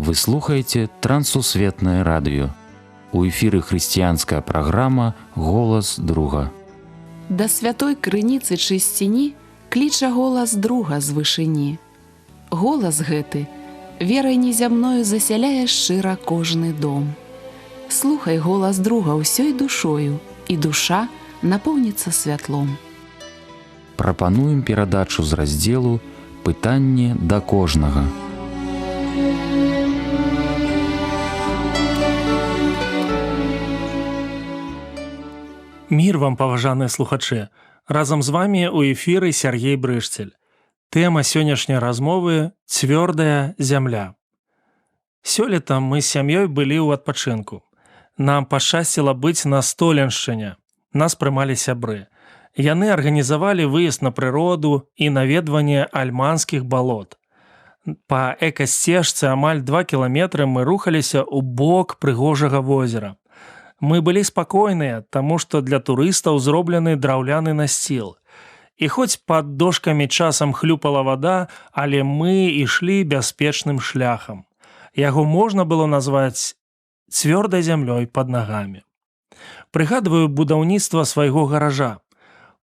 Вы слухаеце Трансусветнае радыё. У эфіры хрысціянская праграма «Голас друга». Да святой крыніцы чысціні кліча голас друга з вышыні. Голас гэты верай незямною засяляе шчыра кожны дом. Слухай голас друга ўсёй душою, і душа напоўніцца святлом. Прапануем перадачу з раздзелу «Пытанне да кожнага». Мір вам, паважаныя слухачы! Разам з вамі ў эфіры Сергей Брышцель. Тэма сённяшняй размовы – цвёрдая зямля. Сёлета мы з сям'ёй былі ў адпачынку. Нам пашчасціла быць на Столеншчыне. Нас прымалі сябры. Яны арганізавалі выезд на прыроду і наведванне альманскіх балот. Па экасцежцы амаль 2 кіламетры мы рухаліся ў бок прыгожага возера. Мы былі спакойныя, таму што для турыстаў зроблены драўляны насціл. І хоць пад дошкамі часам хлюпала вада, але мы ішлі бяспечным шляхам. Яго можна было назваць цвёрдай зямлёй пад нагамі. Прыгадваю будаўніцтва свайго гаража.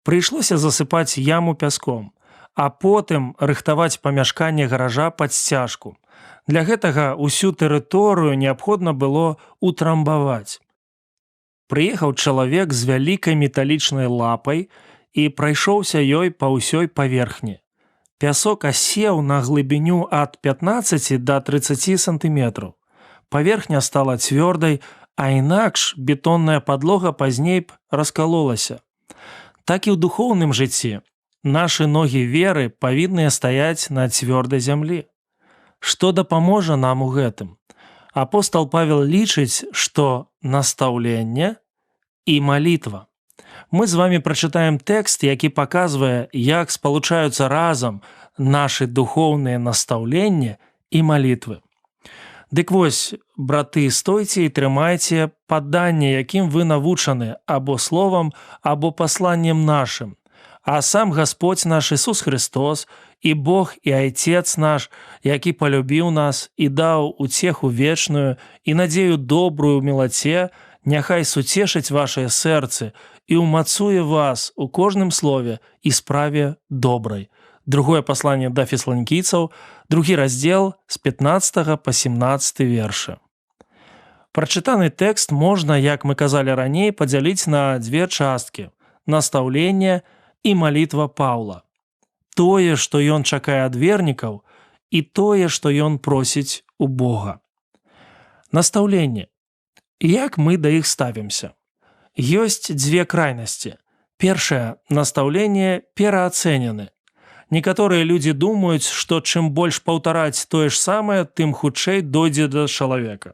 Прыйшлося засыпаць яму пяском, а потым рыхтаваць памяшканне гаража пад сцяжку. Для гэтага ўсю тэрыторыю неабходна было утрамбаваць. Прыехаў чалавек з вялікай металічнай лапай і прайшоўся ёй па ўсёй паверхні. Пясок асеў на глыбіню ад 15 да 30 сантыметраў. Паверхня стала цвёрдай, а інакш бетонная падлога пазней б раскалолася. Так і ў духоўным жыцці. Нашы ногі веры павінны стаяць на цвёрдай зямлі. Што дапаможа нам у гэтым? Апостал Павел лічыць, што настаўленне і малітва. Мы з вамі прачытаем тэкст, які паказвае, як спалучаюцца разам нашы духоўныя настаўленні і малітвы. Дык вось, браты, стойце і трымайце падданне, якім вы навучаны або словам, або пасланнем нашым. А сам Гасподзь наш Ісус Христос і Бог і Айцец наш, які палюбіў нас і даў уцеху вечную і надзею добрую ў мілаце, няхай суцешыць вашыя сэрцы і ўмацуе вас у кожным слове і справе добрай. Другое пасланне да фессаланікійцаў, 2 раздзел з 15 па 17 вершы. Прачытаны тэкст можна, як мы казалі раней, падзяліць на 2 часткі – настаўленне і малітва Паўла. Тое, што ён чакае ад вернікаў, і тое, што ён просіць у Бога. Настаўленне. Як мы да іх ставімся? Ёсць 2 крайнасці. Першае, настаўленне пераацэнены. Некаторыя людзі думаюць, што чым больш паўтараць тое ж самае, тым хутчэй дойдзе да чалавека.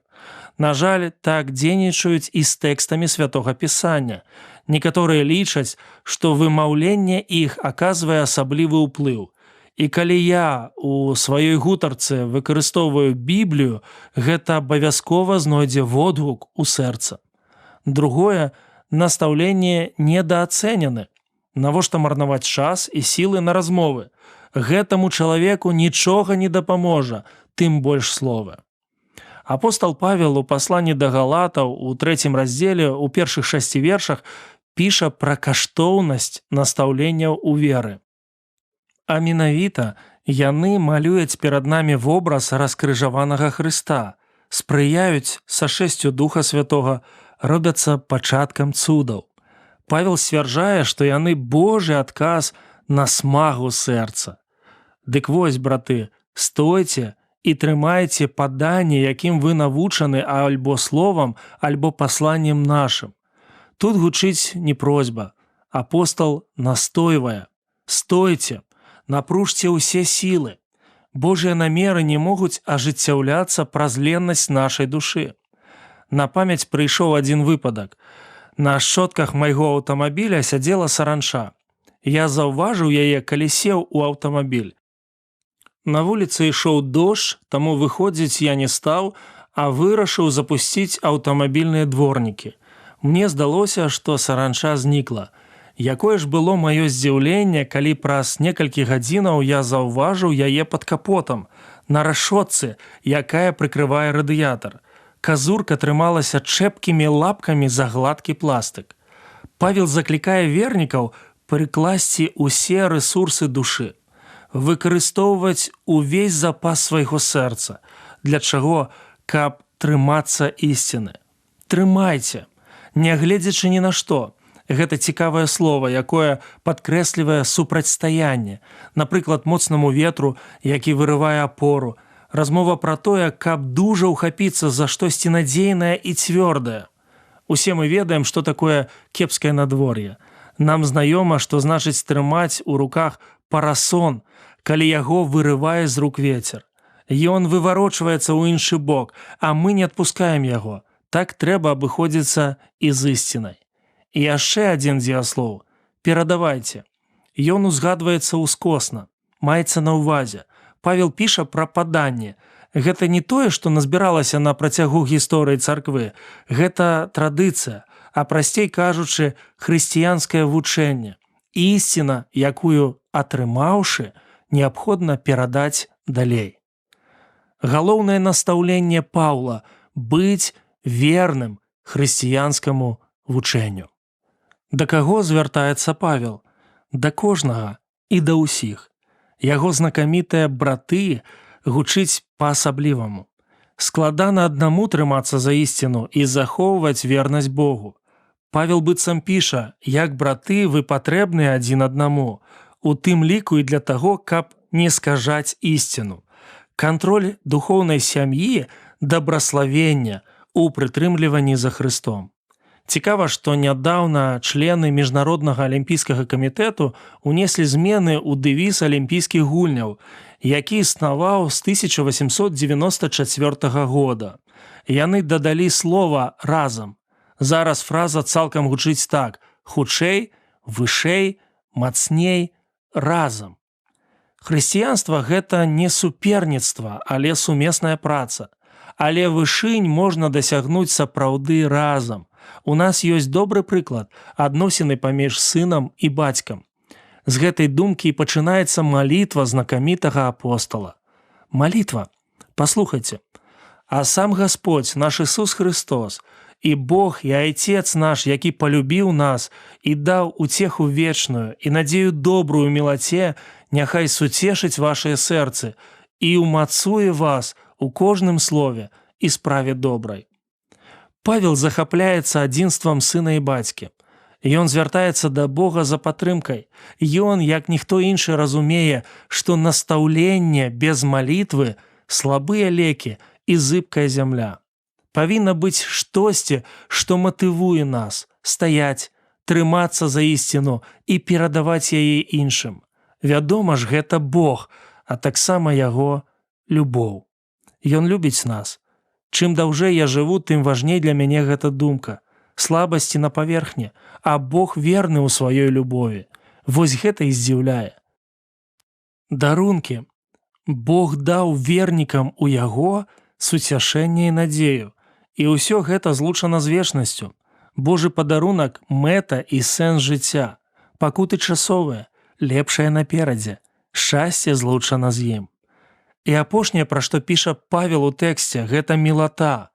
На жаль, так дзейнічаюць і з тэкстамі Святога Пісання. Некаторыя лічаць, што вымаўленне іх аказвае асаблівы ўплыў. І калі я у сваёй гутарцы выкарыстоўваю Біблію, гэта абавязкова знойдзе водгук у сэрца. Другое, настаўленне недаацэнены. Навошта марнаваць час і сілы на размовы? Гэтаму чалавеку нічога не дапаможа, тым больш слова. Апостал Павел у пасланні да галатаў у 3 раздзеле у першых 6 вершах піша пра каштоўнасць настаўленняў у веры. А менавіта яны малююць перад намі вобраз раскрыжаванага Хрыста, спрыяюць сашэсцю Духа Святога, робяцца пачаткам цудаў. Павел сцвярджае, што яны Божы адказ на смагу сэрца. Дык вось, браты, стойце і трымайце падданне, якім вы навучаны альбо словам, альбо пасланнем нашым. Тут гучыць не просьба. Апостал настойвае. Стойце, напружце ўсе сілы. Божыя намеры не могуць ажыццяўляцца праз леннасць нашай душы. На памяць прыйшоў адзін выпадак. На шчотках майго аўтамабіля сядзела саранча. Я заўважыў яе, калі сеў у аўтамабіль. На вуліцы ішоў дождж, таму выходзіць я не стаў, а вырашыў запусціць аўтамабільныя дворнікі. Мне здалося, што саранча знікла. Якое ж было маё здзіўленне, калі праз некалькі гадзінаў я заўважыў яе пад капотам. на рашотцы, якая прыкрывае радыятар. Казурка трымалася чэпкімі лапкамі за гладкі пластык. Павел заклікае вернікаў прыкласці ўсе рэсурсы душы, выкарыстоўваць увесь запас свайго сэрца. Для чаго? Каб трымацца ісціны. Трымайце, нягледзячы ні на што. Гэта цікавае слова, якое падкрэслівае супрацьстаянне, напрыклад, моцнаму ветру, які вырывае апору. Размова пра тое, каб дужа ўхапіцца за штосьці надзейнае і цвёрдае. Усе мы ведаем, што такое кепскае надвор'е. Нам знаёма, што значыць трымаць у руках парасон, калі яго вырывае з рук вецер. Ён выварочваецца ў іншы бок, а мы не адпускаем яго. Так трэба абыходзіцца і з ісцінай. І яшчэ адзін дзеяслоў. Перадавайце. Ён узгадваецца ўскосна, маецца на ўвазе. Павел піша пра паданне. Гэта не тое, што назбіралася на працягу гісторыі царквы. Гэта традыцыя, а прасцей кажучы, хрысціянскае вучэнне. Ісціна, якую атрымаўшы, неабходна перадаць далей. Галоўнае настаўленне Паўла – быць верным хрысціянскаму вучэнню. Да каго звяртаецца Павел? Да кожнага і да ўсіх. Яго знакамітыя браты гучыць па-асабліваму. Складана аднаму трымацца за ісціну і захоўваць вернасць Богу. Павел быццам піша, як браты вы патрэбныя адзін аднаму, у тым ліку і для таго, каб не скажаць ісціну. Кантроль духоўнай сям'і, дабраславення у прытрымліванні за Хрыстом. Цікава, што нядаўна члены Міжнароднага алімпійскага камітэту унеслі змены ў дэвіз алімпійскіх гульняў, які існаваў з 1894 года. Яны дадалі слова «разам». Зараз фраза цалкам гучыць так: хутчэй, вышэй, мацней, разам. Хрысціянства – гэта не суперніцтва, але сумесная праца. Але вышынь можна дасягнуць сапраўды разам. У нас ёсць добры прыклад – адносіны паміж сынам і бацькам. З гэтай думкі і пачынаецца малітва знакамітага апостала. Малітва. Паслухайце. «А сам Господь, наш Ісус Христос, і Бог, і Айцец наш, які полюбіў нас і даў уцеху вечную і надзею добрую ў мілаце, няхай суцешыць вашыя сэрцы і ўмацуе вас у кожным слове і справе добрай». Павел захапляецца адзінствам сына і бацькі. Ён звяртаецца да Бога за падтрымкай. Ён, як ніхто іншы, разумее, што настаўленне без малітвы – слабыя лекі і зыбкая зямля. Павінна быць штосьці, што матывуе нас стаяць, трымацца за ісціну і перадаваць яе іншым. Вядома ж, гэта Бог, а таксама яго любоў. Ён любіць нас. Чым даўжэй я жыву, тым важней для мяне гэта думка. Слабасці на паверхні, а Бог верны ў сваёй любові. Вось гэта і здзіўляе. Дарункі. Бог даў вернікам у яго суцяшэнне і надзею. І ўсё гэта злучана з вечнасцю. Божы падарунак – мэта і сэнс жыцця. Пакуты часовыя, лепшае наперадзе. Шчасце злучана з ім. І апошняе, пра што піша Павел у тэксце, гэта мілата.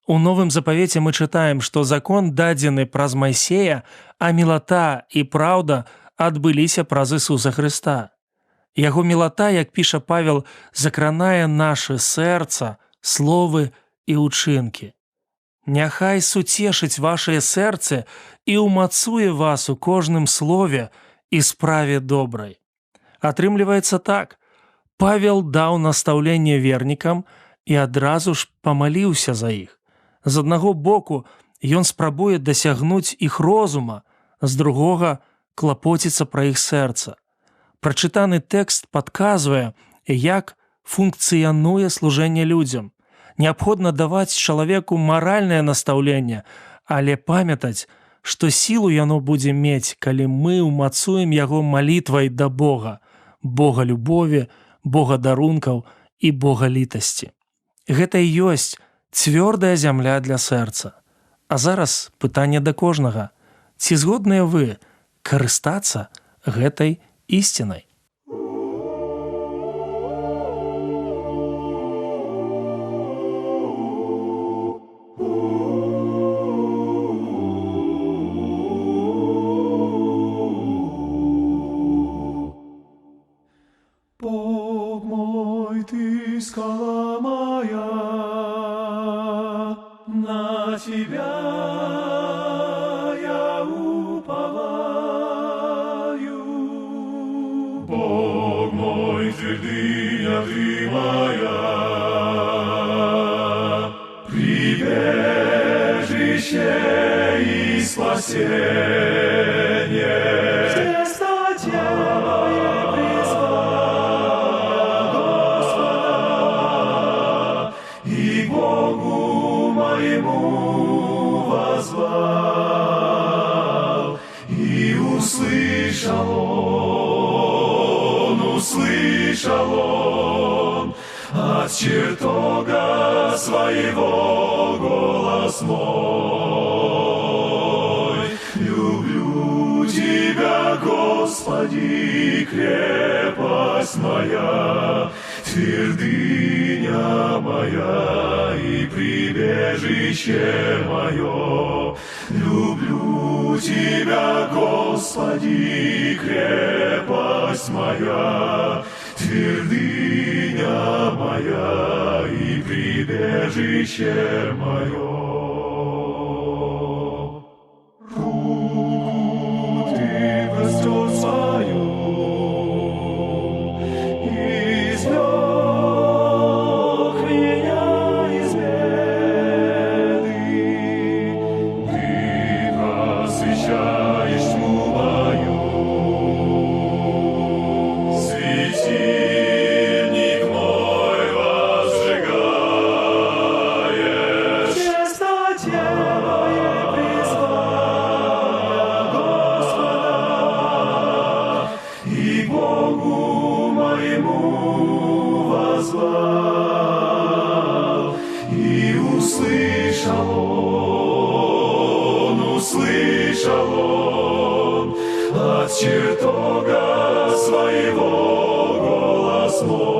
У Новым Запавеце мы чытаем, што закон дадзены праз Майсея, а мілата і праўда адбыліся праз Ісуса Хрыста. Яго мілата, як піша Павел, закранае нашы сэрца, словы і ўчынкі. Няхай суцешыць вашыя сэрцы і ўмацуе вас у кожным слове і справе добрай. Атрымліваецца так. Павел даў настаўленне вернікам і адразу ж памаліўся за іх. З аднаго боку, ён спрабуе дасягнуць іх розума, з другога – клапоціцца пра іх сэрца. Прачытаны тэкст падказвае, як функцыянуе служэнне людзям. Неабходна даваць чалавеку маральнае настаўленне, але памятаць, што сілу яно будзе мець, калі мы ўмацуем яго малітвай да Бога, Бога любові, Бога дарункаў і Бога літасці. Гэта і ёсць цвёрдая зямля для сэрца. А зараз пытанне да кожнага. Ці згодныя вы карыстацца гэтай ісцінай? на Тебя я уповаю. Бог мой, твердыня Ты моя, прибежище и спасение. В тесноте моей призвал Господа, и к Богу моему воззвал, и услышал Он от чертога своего голос мой. Люблю Тебя, Господи, крепость моя, твердыня моя и прибежище мое. Люблю Тебя, Господи, крепость моя, твердыня моя и прибежище мое. Руку Ты простер свою, извлек меня из беды. Ты просвещаешь тьму мою, светильник мой возжигаешь. В тесноте моей призвал Господа, и к Богу моему воззвал, и услышал Он от чертога своего голос мой.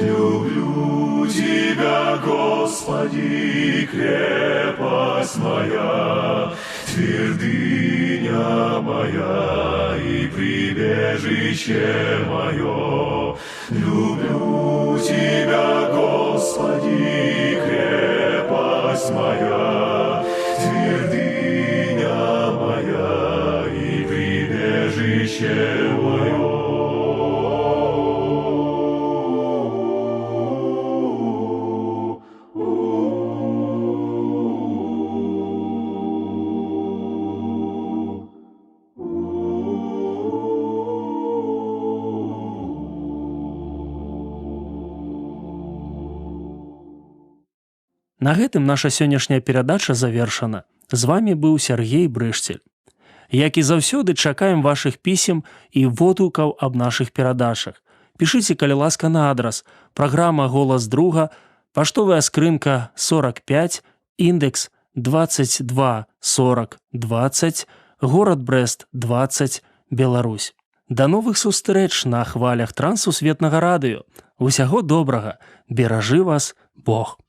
Люблю Тебя, Господи, крепость моя, твердыня моя и прибежище мое. Люблю Тебя, Господи, крепость моя, твердыня моя и прибежище мое. На гэтым наша сённяшняя перадача завершана. З вами быў Сяргей Брышцель. Як і заўсёды, чакаем вашых пісем і водгукаў аб нашых перадачах. Пішыце, калі ласка, на адрас: праграма «Голас друга», паштовая скрынка 45, індекс 224020, горад Брэст 20, Беларусь. Да новых сустрэч на хвалях трансусветнага радыё. Усяго добрага. Беражы вас Бог.